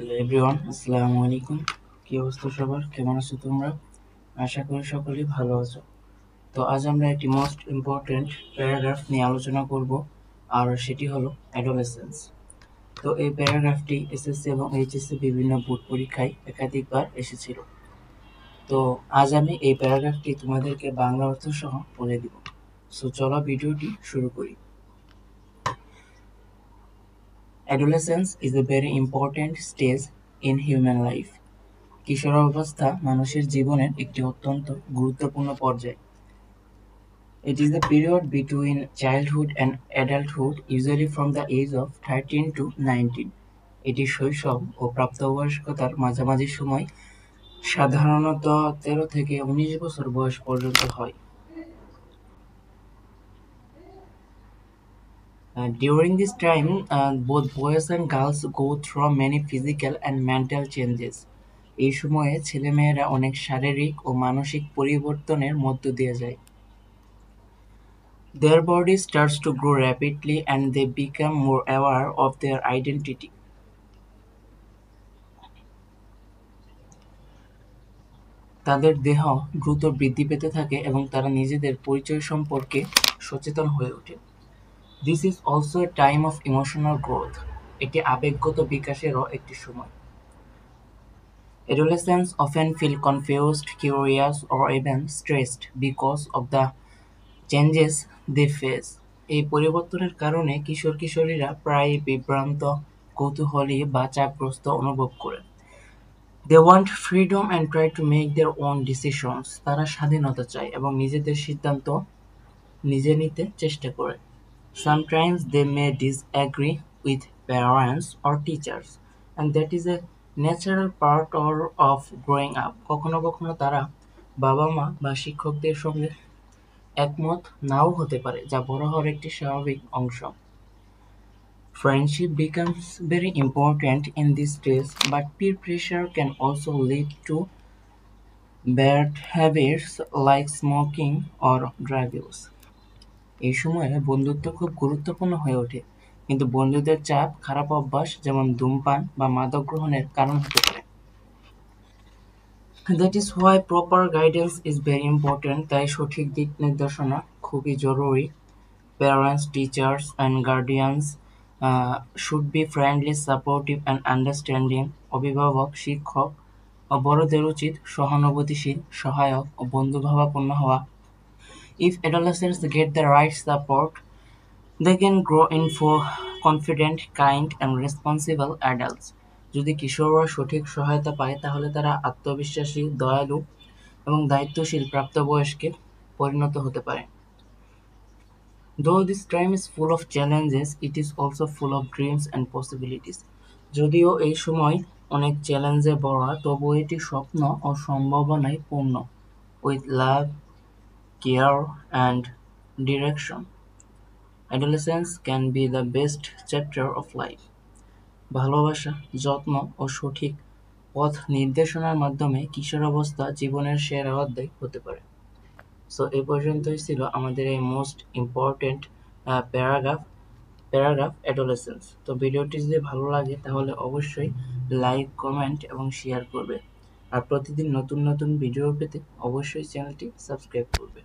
Hello everyone, আসসালামু আলাইকুম। কি অবস্থা সবার? কেমন আছো তোমরা? আশা করি সকলেই ভালো আছো। তো আজ আমরা একটি মোস্ট ইম্পর্টেন্ট প্যারাগ্রাফ নিয়ে আলোচনা করব, আর সেটি হলো অ্যাডোলেসেন্স। তো এই প্যারাগ্রাফটি এসএসসি এবং এইচএসসি বিভিন্ন বোর্ড পরীক্ষায় একাধিকবার এসেছিল। তো আজ আমি এই প্যারাগ্রাফটি তোমাদেরকে বাংলা অর্থ সহ বলে দিব। সো চলো ভিডিওটি শুরু করি। Adolescence is a very important stage in human life. কিশোরাবস্থা মানুষের জীবনের একটি অত্যন্ত গুরুত্বপূর্ণ পর্যায়। It is the period between childhood and adulthood, usually from the age of 13 to 19. এটি শৈশব ও প্রাপ্তবয়স্কতার মাঝামাঝি সময়, সাধারণত 13 থেকে 19 বছর বয়স পর্যন্ত হয়। During this time, both boys and girls go through many physical and mental changes. এই সময়ে ছেলেমেয়েরা অনেক শারীরিক ও মানসিক পরিবর্তনের মধ্য দিয়ে যায়। Their body starts to grow rapidly and they become more aware of their identity. তাদের দেহ দ্রুত বৃদ্ধি পেতে থাকে এবং তারা নিজেদের পরিচয় সম্পর্কে সচেতন হয়ে ওঠে। This is also a time of emotional growth. এটি আবেগগত বিকাশেরও একটি সময়। Adolescents often feel confused, curious, or even stressed because of the changes they face. এই পরিবর্তনের কারণে কিশোর-কিশোরীরা প্রায়ই বিভ্রান্ত, কৌতূহলী বা চাপগ্রস্ত অনুভব করে। They want freedom and try to make their own decisions. তারা স্বাধীনতা চায় এবং নিজেদের সিদ্ধান্ত নিজে নিতে চেষ্টা করে। Sometimes they may disagree with parents or teachers, and that is a natural part of growing up. কখনো কখনো তারা বাবা-মা বা শিক্ষকদের সঙ্গে একমত নাও হতে পারে, যা বড় হওয়ার একটি স্বাভাবিক অংশ। Friendship becomes very important in this stage, but peer pressure can also lead to bad habits like smoking or drug use. এই সময়ে বন্ধুত্ব খুব গুরুত্বপূর্ণ হয়ে ওঠে, কিন্তু বন্ধুদের চাপ খারাপ অভ্যাস যেমন ধূমপান বা মাদক গ্রহণের কারণ হতে পারে। That is why proper guidance is very important. তাই সঠিক দিক নির্দেশনা খুবই জরুরি। Parents, teachers, and guardians should be friendly, supportive, and understanding. অভিভাবক, শিক্ষক ও বড়দের উচিত সহানুভূতিশীল, সহায়ক ও বন্ধুভাবাপন্ন হওয়া। If adolescents get the right support, they can grow into confident, kind, and responsible adults. যদি কিশোররা সঠিক সহায়তা পায় তাহলে তারা আত্মবিশ্বাসী, দয়ালু এবং দায়িত্বশীল প্রাপ্তবয়স্কে পরিণত হতে পারে। Though this time is full of challenges, it is also full of dreams and possibilities. যদিও এই সময় অনেক চ্যালেঞ্জে ভরা, তবুও এটি স্বপ্ন ও সম্ভাবনায় পূর্ণ। With love, care, and direction, adolescence can be the best chapter of life. ভালোবাসা, যত্ন ও সঠিক পথ নির্দেশনার মাধ্যমে কিশোরাবস্থা জীবনের সেরা অধ্যায় হতে পারে। সো এই পর্যন্তই ছিল আমাদের এই মোস্ট ইম্পর্টেন্ট প্যারাগ্রাফ অ্যাডোলেসেন্স। তো ভিডিওটি যদি ভালো লাগে তাহলে অবশ্যই লাইক, কমেন্ট এবং শেয়ার করবে। আর প্রতিদিন নতুন নতুন ভিডিও পেতে অবশ্যই চ্যানেলটি সাবস্ক্রাইব করবে।